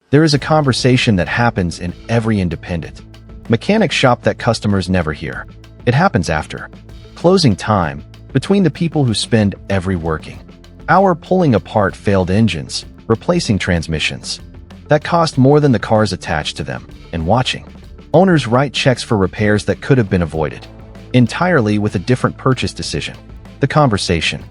There is a conversation that happens in every independent mechanic shop that customers never hear. It happens after closing time, between the people who spend every working hour pulling apart failed engines, replacing transmissions that cost more than the cars attached to them, and watching owners write checks for repairs that could have been avoided entirely with a different purchase decision. The conversation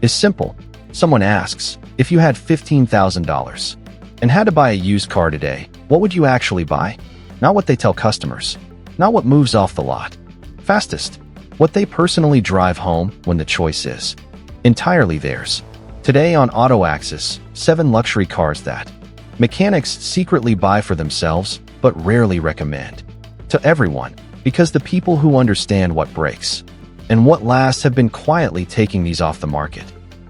is simple. Someone asks, if you had $15,000 and had to buy a used car today, what would you actually buy? Not what they tell customers, not what moves off the lot fastest, what they personally drive home when the choice is entirely theirs. Today on Auto Axis, 7 luxury cars that mechanics secretly buy for themselves but rarely recommend to everyone, because the people who understand what breaks and what lasts have been quietly taking these off the market,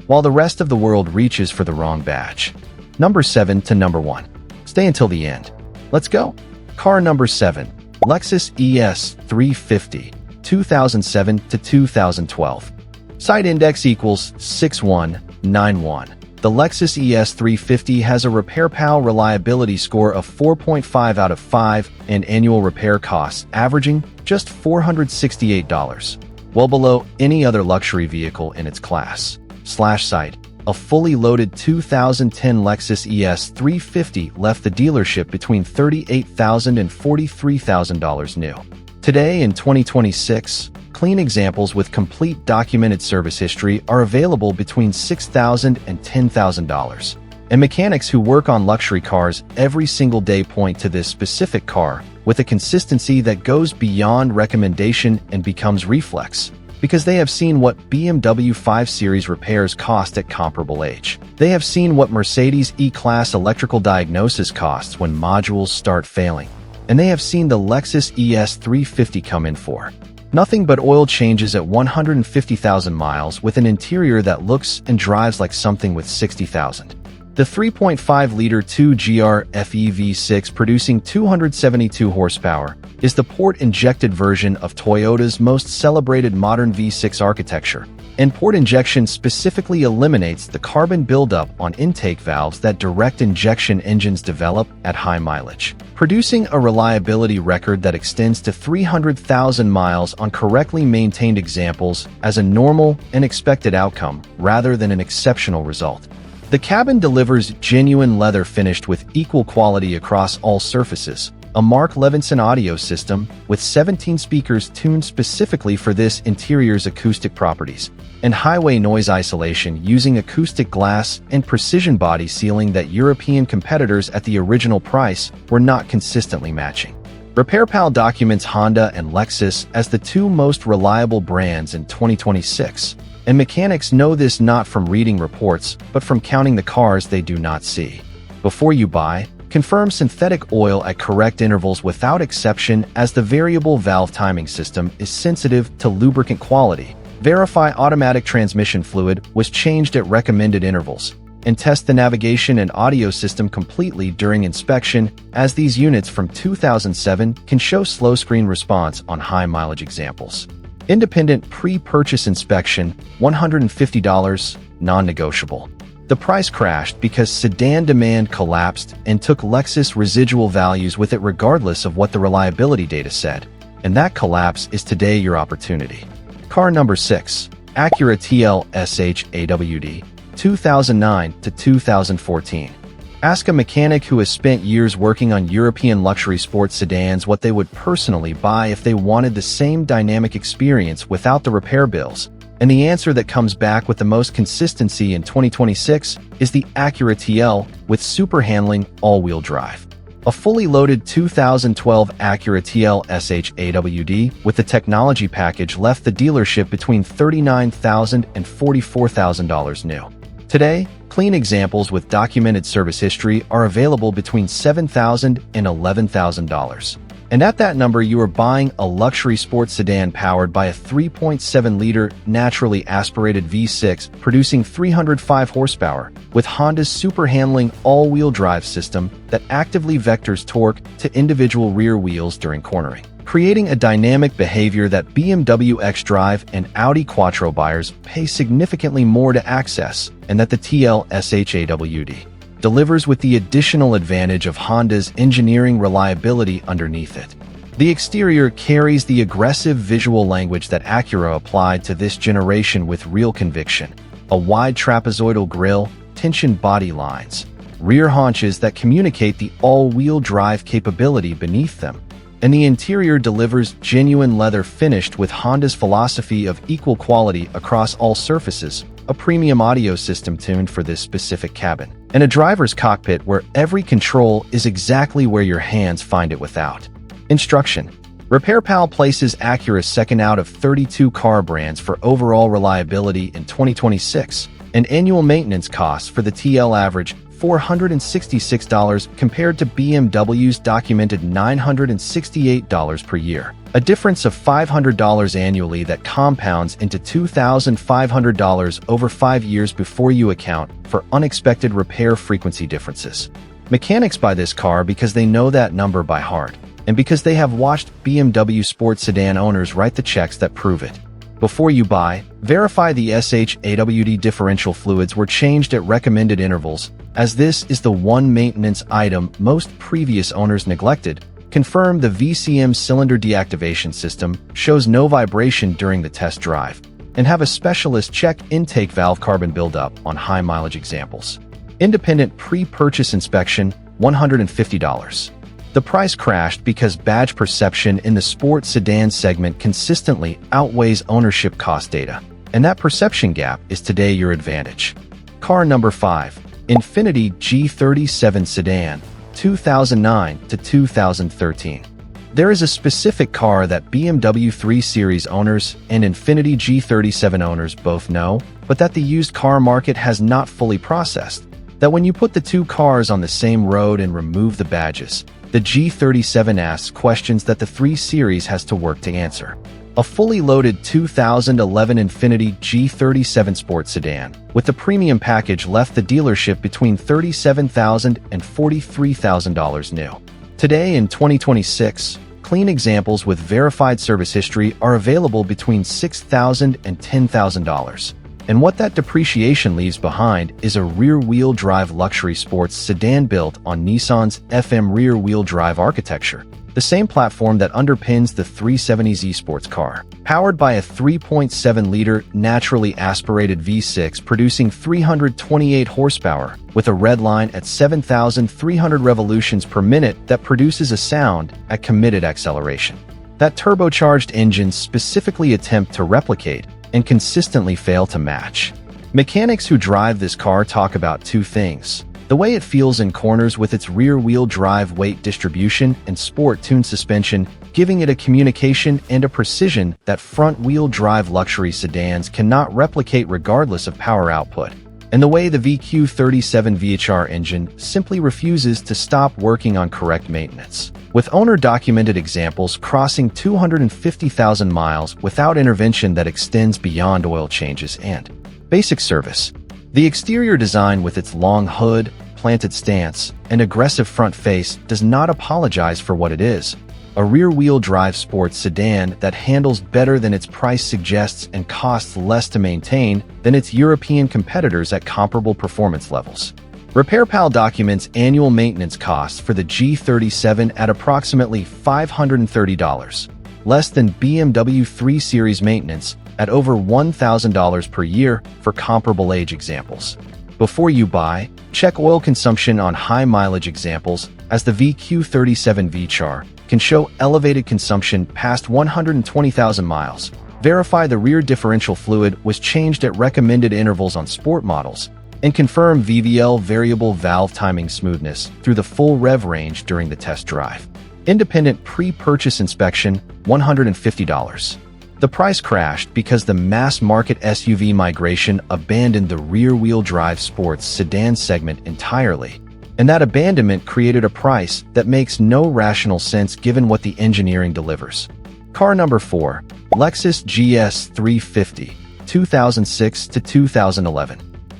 while the rest of the world reaches for the wrong badge. Number 7 to number 1. Stay until the end. Let's go. Car number 7, Lexus ES 350, 2007 to 2012. Side index equals 6191. The Lexus ES 350 has a RepairPal reliability score of 4.5 out of 5 and annual repair costs averaging just $468, well below any other luxury vehicle in its class. Side, a fully loaded 2010 Lexus ES 350 left the dealership between $38,000 and $43,000 new. Today in 2026, clean examples with complete documented service history are available between $6,000 and $10,000. And mechanics who work on luxury cars every single day point to this specific car with a consistency that goes beyond recommendation and becomes reflex, because they have seen what BMW 5 Series repairs cost at comparable age. They have seen what Mercedes E-Class electrical diagnosis costs when modules start failing. And they have seen the Lexus ES 350 come in for nothing but oil changes at 150,000 miles with an interior that looks and drives like something with 60,000. The 3.5-liter 2GR FE V6 producing 272 horsepower is the port-injected version of Toyota's most celebrated modern V6 architecture, and port injection specifically eliminates the carbon buildup on intake valves that direct injection engines develop at high mileage, producing a reliability record that extends to 300,000 miles on correctly maintained examples as a normal and expected outcome rather than an exceptional result. The cabin delivers genuine leather finished with equal quality across all surfaces, a Mark Levinson audio system with 17 speakers tuned specifically for this interior's acoustic properties, and highway noise isolation using acoustic glass and precision body sealing that European competitors at the original price were not consistently matching. RepairPal documents Honda and Lexus as the 2 most reliable brands in 2026. And mechanics know this not from reading reports, but from counting the cars they do not see. Before you buy, confirm synthetic oil at correct intervals without exception, as the variable valve timing system is sensitive to lubricant quality. Verify automatic transmission fluid was changed at recommended intervals. And test the navigation and audio system completely during inspection, as these units from 2007 can show slow screen response on high mileage examples. Independent pre-purchase inspection, $150, non-negotiable. The price crashed because sedan demand collapsed and took Lexus residual values with it regardless of what the reliability data said. And that collapse is today your opportunity. Car number 6, Acura TL SH-AWD, 2009 to 2014. Ask a mechanic who has spent years working on European luxury sports sedans what they would personally buy if they wanted the same dynamic experience without the repair bills. And the answer that comes back with the most consistency in 2026 is the Acura TL with super handling all-wheel drive. A fully loaded 2012 Acura TL SH-AWD with the technology package left the dealership between $39,000 and $44,000 new. Today, clean examples with documented service history are available between $7,000 and $11,000. And at that number, you are buying a luxury sports sedan powered by a 3.7-liter naturally aspirated V6 producing 305 horsepower with Honda's super handling all-wheel drive system that actively vectors torque to individual rear wheels during cornering, creating a dynamic behavior that BMW xDrive and Audi Quattro buyers pay significantly more to access, and that the TL SH-AWD delivers with the additional advantage of Honda's engineering reliability underneath it. The exterior carries the aggressive visual language that Acura applied to this generation with real conviction. A wide trapezoidal grille, tensioned body lines, rear haunches that communicate the all-wheel drive capability beneath them, and the interior delivers genuine leather finished with Honda's philosophy of equal quality across all surfaces, a premium audio system tuned for this specific cabin, and a driver's cockpit where every control is exactly where your hands find it without. Instruction. RepairPal places Acura's second out of 32 car brands for overall reliability in 2026, and annual maintenance costs for the TL average $466 compared to BMW's documented $968 per year, a difference of $500 annually that compounds into $2,500 over 5 years before you account for unexpected repair frequency differences. Mechanics buy this car because they know that number by heart, and because they have watched BMW sports sedan owners write the checks that prove it. Before you buy, verify the SHAWD differential fluids were changed at recommended intervals, as this is the one maintenance item most previous owners neglected. Confirm the VCM cylinder deactivation system shows no vibration during the test drive, and have a specialist check intake valve carbon buildup on high-mileage examples. Independent pre-purchase inspection, $150. The price crashed because badge perception in the sports sedan segment consistently outweighs ownership cost data, and that perception gap is today your advantage. Car number 5, Infiniti G37 Sedan, 2009 to 2013. There is a specific car that BMW 3 Series owners and Infiniti G37 owners both know, but that the used car market has not fully processed. That when you put the two cars on the same road and remove the badges, the G37 asks questions that the 3 Series has to work to answer. A fully loaded 2011 Infiniti G37 Sport Sedan with the premium package left the dealership between $37,000 and $43,000 new. Today in 2026, clean examples with verified service history are available between $6,000 and $10,000. And what that depreciation leaves behind is a rear-wheel drive luxury sports sedan built on Nissan's FM rear-wheel drive architecture, the same platform that underpins the 370Z sports car. Powered by a 3.7-liter naturally aspirated V6 producing 328 horsepower, with a red line at 7,300 revolutions per minute that produces a sound at committed acceleration. That turbocharged engines specifically attempt to replicate and consistently fail to match. Mechanics who drive this car talk about two things: the way it feels in corners with its rear-wheel drive weight distribution and sport-tuned suspension, giving it a communication and a precision that front-wheel drive luxury sedans cannot replicate regardless of power output, and the way the VQ37 VHR engine simply refuses to stop working on correct maintenance, with owner-documented examples crossing 250,000 miles without intervention that extends beyond oil changes and basic service. The exterior design with its long hood, planted stance, and aggressive front face does not apologize for what it is: a rear-wheel drive sports sedan that handles better than its price suggests and costs less to maintain than its European competitors at comparable performance levels. RepairPal documents annual maintenance costs for the G37 at approximately $530, less than BMW 3 Series maintenance at over $1,000 per year for comparable age examples. Before you buy, check oil consumption on high-mileage examples, as the VQ37 VCHAR can show elevated consumption past 120,000 miles. Verify the rear differential fluid was changed at recommended intervals on sport models, and confirm VVL variable valve timing smoothness through the full rev range during the test drive. Independent pre-purchase inspection, $150. The price crashed because the mass-market SUV migration abandoned the rear-wheel drive sports sedan segment entirely, and that abandonment created a price that makes no rational sense given what the engineering delivers. Car number 4, Lexus GS 350, 2006 to 2011.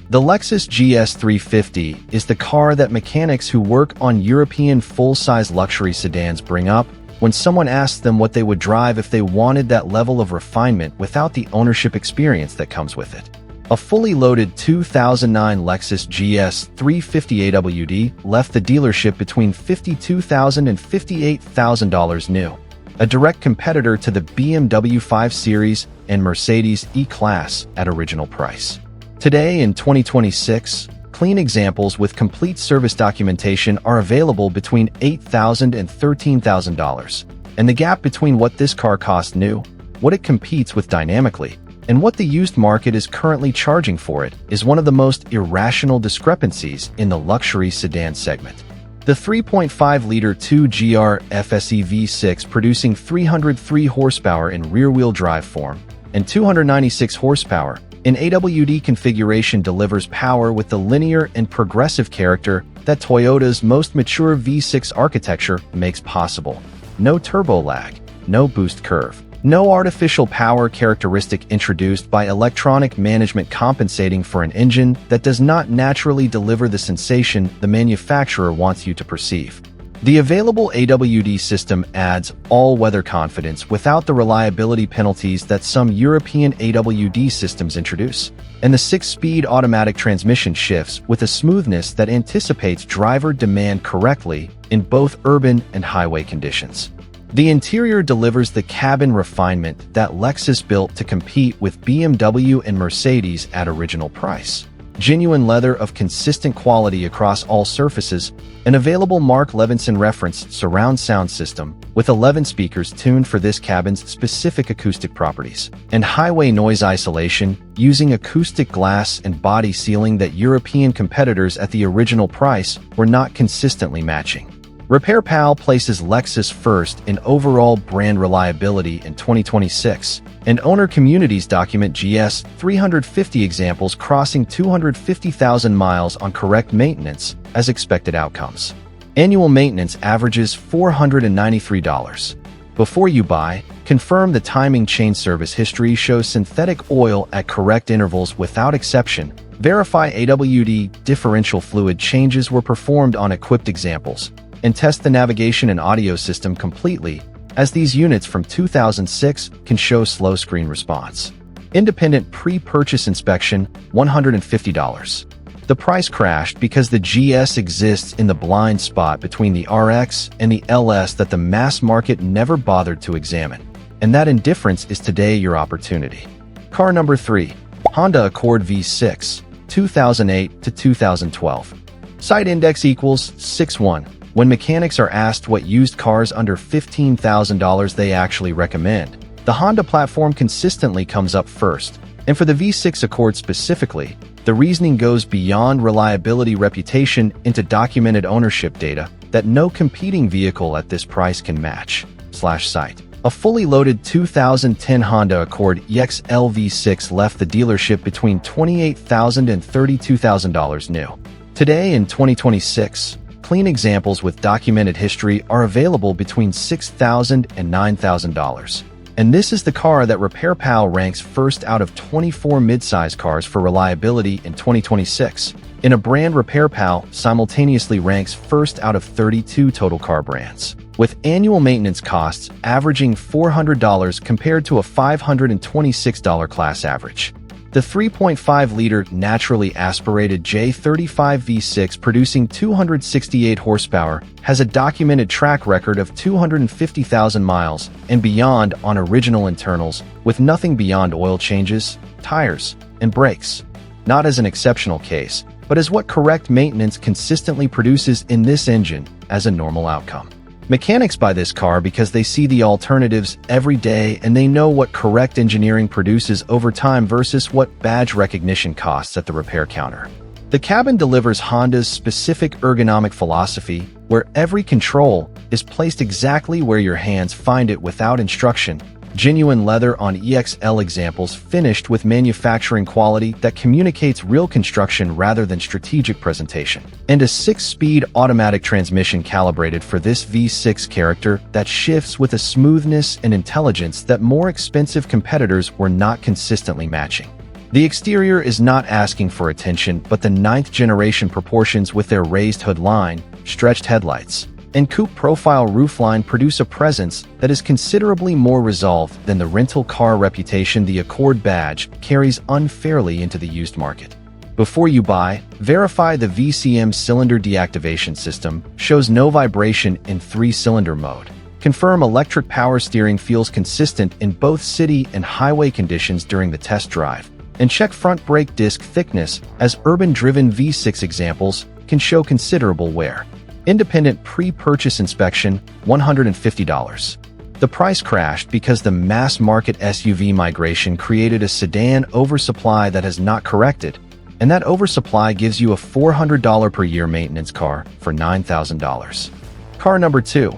The Lexus GS 350 is the car that mechanics who work on European full-size luxury sedans bring up when someone asks them what they would drive if they wanted that level of refinement without the ownership experience that comes with it. A fully loaded 2009 Lexus GS 350 AWD left the dealership between $52,000 and $58,000 new, a direct competitor to the BMW 5 Series and Mercedes E-Class at original price. Today, in 2026, clean examples with complete service documentation are available between $8,000 and $13,000, and the gap between what this car costs new, what it competes with dynamically, and what the used market is currently charging for it is one of the most irrational discrepancies in the luxury sedan segment. The 3.5-liter 2GR FSE V6 producing 303 horsepower in rear-wheel drive form and 296 horsepower in AWD configuration delivers power with the linear and progressive character that Toyota's most mature V6 architecture makes possible. No turbo lag, no boost curve, no artificial power characteristic introduced by electronic management compensating for an engine that does not naturally deliver the sensation the manufacturer wants you to perceive. The available AWD system adds all-weather confidence without the reliability penalties that some European AWD systems introduce, and the 6-speed automatic transmission shifts with a smoothness that anticipates driver demand correctly in both urban and highway conditions. The interior delivers the cabin refinement that Lexus built to compete with BMW and Mercedes at original price. Genuine leather of consistent quality across all surfaces, an available Mark Levinson referenced surround sound system with 11 speakers tuned for this cabin's specific acoustic properties, and highway noise isolation using acoustic glass and body sealing that European competitors at the original price were not consistently matching. RepairPal places Lexus first in overall brand reliability in 2026, and owner communities document GS 350 examples crossing 250,000 miles on correct maintenance as expected outcomes. Annual maintenance averages $493. Before you buy, confirm the timing chain service history shows synthetic oil at correct intervals without exception. Verify AWD differential fluid changes were performed on equipped examples, and test the navigation and audio system completely, as these units from 2006 can show slow screen response. Independent pre-purchase inspection, $150. The price crashed because the GS exists in the blind spot between the RX and the LS that the mass market never bothered to examine, and that indifference is today your opportunity. Car number 3, Honda Accord V6, 2008 to 2012. Site index equals 6.1. When mechanics are asked what used cars under $15,000 they actually recommend, the Honda platform consistently comes up first. And for the V6 Accord specifically, the reasoning goes beyond reliability reputation into documented ownership data that no competing vehicle at this price can match. Site. A fully loaded 2010 Honda Accord EXL V6 left the dealership between $28,000 and $32,000 new. Today in 2026, clean examples with documented history are available between $6,000 and $9,000. And this is the car that RepairPal ranks first out of 24 midsize cars for reliability in 2026. In a brand, RepairPal simultaneously ranks first out of 32 total car brands, with annual maintenance costs averaging $400 compared to a $526 class average. The 3.5-liter naturally aspirated J35 V6 producing 268 horsepower has a documented track record of 250,000 miles and beyond on original internals, with nothing beyond oil changes, tires, and brakes. Not as an exceptional case, but as what correct maintenance consistently produces in this engine as a normal outcome. Mechanics buy this car because they see the alternatives every day and they know what correct engineering produces over time versus what badge recognition costs at the repair counter. The cabin delivers Honda's specific ergonomic philosophy, where every control is placed exactly where your hands find it without instruction. Genuine leather on EXL examples finished with manufacturing quality that communicates real construction rather than strategic presentation. And a 6-speed automatic transmission calibrated for this V6 character that shifts with a smoothness and intelligence that more expensive competitors were not consistently matching. The exterior is not asking for attention, but the 9th generation proportions with their raised hood line, stretched headlights, and coupe profile roofline produce a presence that is considerably more resolved than the rental car reputation the Accord badge carries unfairly into the used market. Before you buy, verify the VCM cylinder deactivation system shows no vibration in 3-cylinder mode. Confirm electric power steering feels consistent in both city and highway conditions during the test drive. And check front brake disc thickness, as urban-driven V6 examples can show considerable wear. Independent pre-purchase inspection, $150. The price crashed because the mass-market SUV migration created a sedan oversupply that has not corrected, and that oversupply gives you a $400 per year maintenance car for $9,000. Car number 2.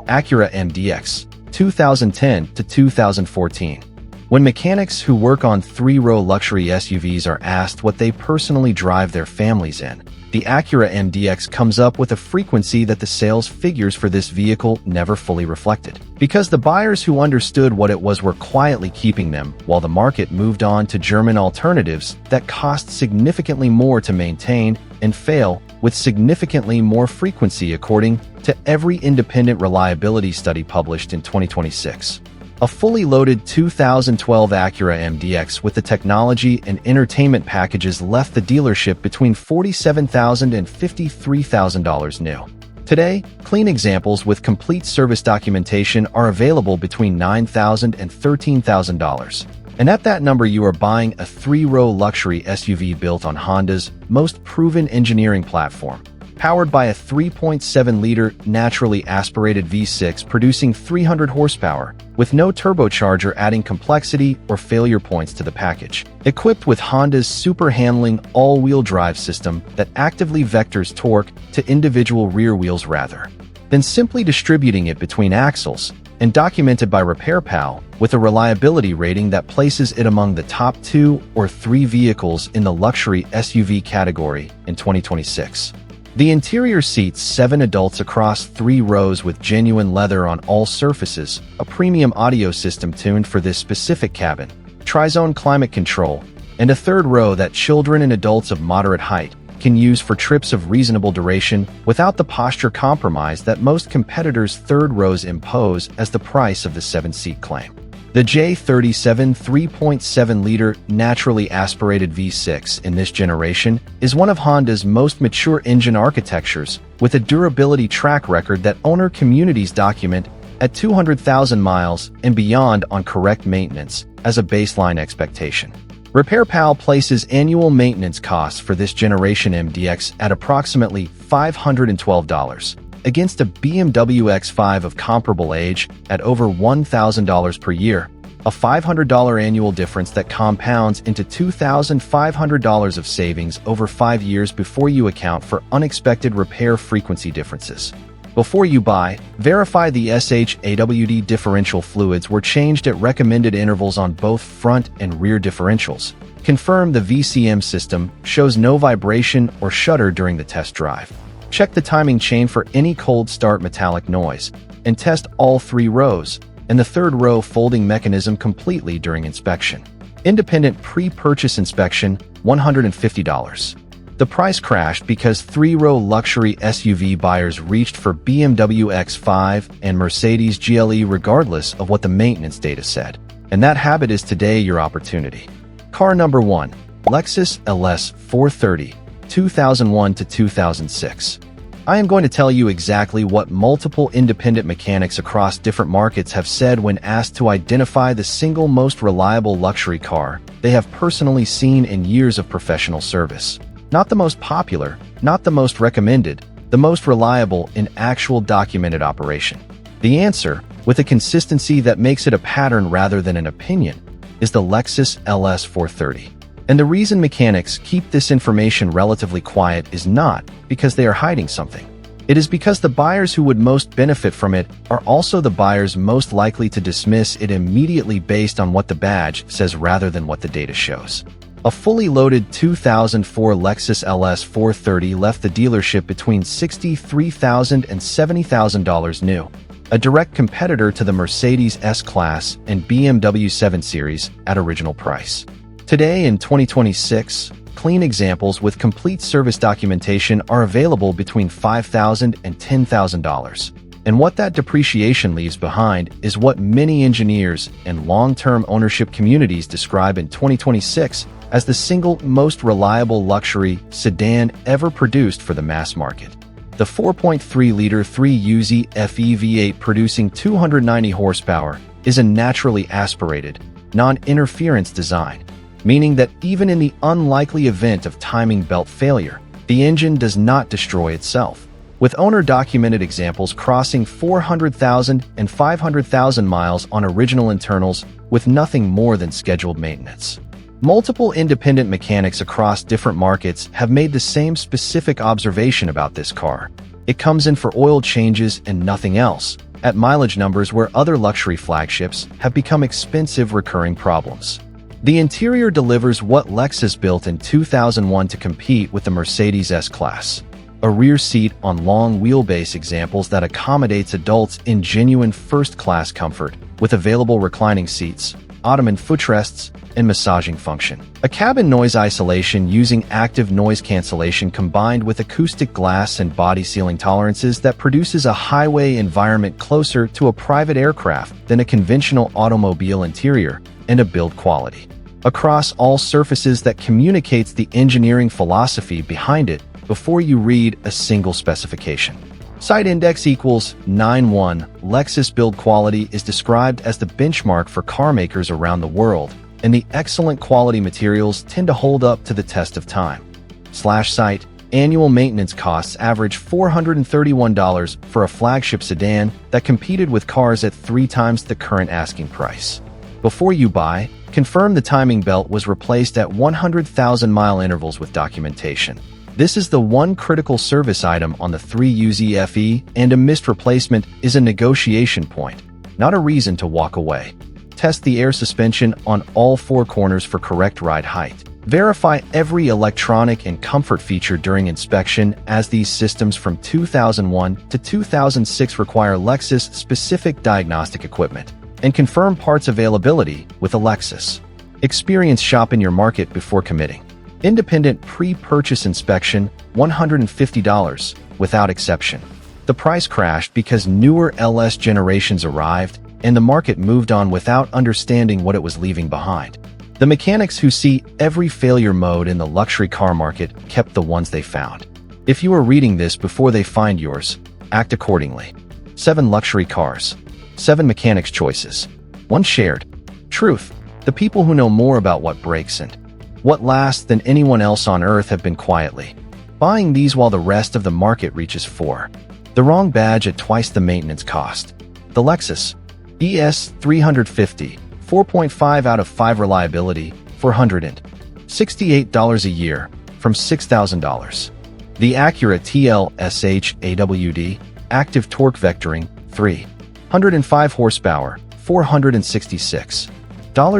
Acura MDX, 2010 to 2014. When mechanics who work on 3-row luxury SUVs are asked what they personally drive their families in, the Acura MDX comes up with a frequency that the sales figures for this vehicle never fully reflected. Because the buyers who understood what it was were quietly keeping them, while the market moved on to German alternatives that cost significantly more to maintain and fail with significantly more frequency, according to every independent reliability study published in 2026. A fully loaded 2012 Acura MDX with the technology and entertainment packages left the dealership between $47,000 and $53,000 new. Today, clean examples with complete service documentation are available between $9,000 and $13,000. And at that number, you are buying a 3-row luxury SUV built on Honda's most proven engineering platform, powered by a 3.7-liter naturally aspirated V6 producing 300 horsepower, with no turbocharger adding complexity or failure points to the package. Equipped with Honda's super handling all-wheel drive system that actively vectors torque to individual rear wheels rather than simply distributing it between axles, and documented by RepairPal with a reliability rating that places it among the top 2 or 3 vehicles in the luxury SUV category in 2026. The interior seats 7 adults across 3 rows with genuine leather on all surfaces, a premium audio system tuned for this specific cabin, tri-zone climate control, and a 3rd row that children and adults of moderate height can use for trips of reasonable duration without the posture compromise that most competitors' 3rd rows impose as the price of the 7-seat claim. The J37 3.7-liter naturally aspirated V6 in this generation is one of Honda's most mature engine architectures, with a durability track record that owner communities document at 200,000 miles and beyond on correct maintenance as a baseline expectation. RepairPal places annual maintenance costs for this generation MDX at approximately $512, against a BMW X5 of comparable age at over $1,000 per year, a $500 annual difference that compounds into $2,500 of savings over 5 years before you account for unexpected repair frequency differences. Before you buy, verify the SHAWD differential fluids were changed at recommended intervals on both front and rear differentials. Confirm the VCM system shows no vibration or shudder during the test drive. Check the timing chain for any cold start metallic noise, and test all 3 rows and the 3rd row folding mechanism completely during inspection. Independent pre-purchase inspection, $150. The price crashed because 3-row luxury SUV buyers reached for BMW X5 and Mercedes GLE regardless of what the maintenance data said. And that habit is today your opportunity. Car number 1. Lexus LS 430, 2001 to 2006. I am going to tell you exactly what multiple independent mechanics across different markets have said when asked to identify the single most reliable luxury car they have personally seen in years of professional service. Not the most popular, not the most recommended, the most reliable in actual documented operation. The answer, with a consistency that makes it a pattern rather than an opinion, is the Lexus LS 430. And the reason mechanics keep this information relatively quiet is not because they are hiding something. It is because the buyers who would most benefit from it are also the buyers most likely to dismiss it immediately based on what the badge says rather than what the data shows. A fully loaded 2004 Lexus LS 430 left the dealership between $63,000 and $70,000 new, a direct competitor to the Mercedes S-Class and BMW 7 Series at original price. Today in 2026, Clean examples with complete service documentation are available between $5,000 and $10,000. And what that depreciation leaves behind is what many engineers and long-term ownership communities describe in 2026 as the single most reliable luxury sedan ever produced for the mass market. The 4.3-liter 3UZ FE V8 producing 290 horsepower is a naturally aspirated, non-interference design, meaning that even in the unlikely event of timing belt failure, the engine does not destroy itself. With owner-documented examples crossing 400,000 and 500,000 miles on original internals with nothing more than scheduled maintenance. Multiple independent mechanics across different markets have made the same specific observation about this car. It comes in for oil changes and nothing else, at mileage numbers where other luxury flagships have become expensive recurring problems. The interior delivers what Lexus built in 2001 to compete with the Mercedes S-Class. A rear seat on long wheelbase examples that accommodates adults in genuine first-class comfort, with available reclining seats, ottoman footrests, and massaging function. A cabin noise isolation using active noise cancellation combined with acoustic glass and body ceiling tolerances that produces a highway environment closer to a private aircraft than a conventional automobile interior, and a build quality across all surfaces that communicates the engineering philosophy behind it before you read a single specification. Site index equals 9.1. Lexus build quality is described as the benchmark for car makers around the world, and the excellent quality materials tend to hold up to the test of time. Site annual maintenance costs average $431 for a flagship sedan that competed with cars at 3 times the current asking price. Before you buy, confirm the timing belt was replaced at 100,000-mile intervals with documentation. This is the one critical service item on the 3UZ FE, and a missed replacement is a negotiation point, not a reason to walk away. Test the air suspension on all 4 corners for correct ride height. Verify every electronic and comfort feature during inspection, as these systems from 2001 to 2006 require Lexus-specific diagnostic equipment. And confirm parts availability with a Lexus. Experience shop in your market before committing. Independent pre-purchase inspection, $150, without exception. The price crashed because newer LS generations arrived, and the market moved on without understanding what it was leaving behind. The mechanics who see every failure mode in the luxury car market kept the ones they found. If you are reading this before they find yours, act accordingly. 7 luxury cars. 7 mechanics choices. 1 shared truth. The people who know more about what breaks and what lasts than anyone else on earth have been quietly buying these while the rest of the market reaches for the wrong badge at twice the maintenance cost. The Lexus ES 350, 4.5 out of 5 reliability, $468 a year, from $6,000. The Acura TL SH AWD, active torque vectoring, 305 horsepower, $466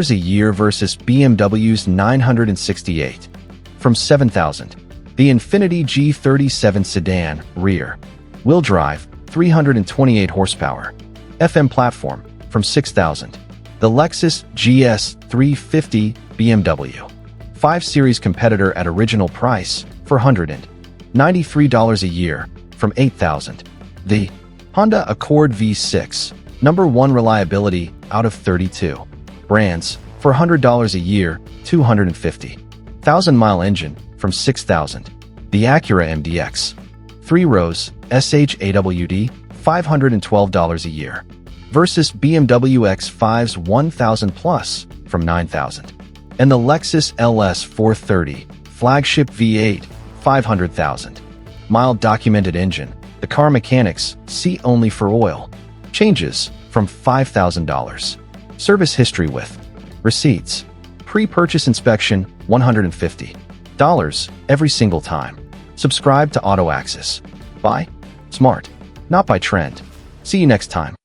a year versus BMW's $968, from $7,000. The Infiniti G37 sedan, rear wheel drive, 328 horsepower, FM platform, from $6,000. The Lexus GS 350 BMW 5 Series competitor at original price, $493 a year, from $8,000. The Honda Accord V6, number 1 reliability out of 32 brands, $400 a year, 250,000-mile engine, from $6,000. The Acura MDX 3 rows SHAWD, $512 a year, versus BMW X5's $1,000 plus, from $9,000. And the Lexus LS 430 flagship V8, $500,000 mile documented engine. The car mechanics see only for oil changes, from $5,000. Service history with receipts. Pre-purchase inspection, $150 every single time. Subscribe to Auto Access. Buy smart, not by trend. See you next time.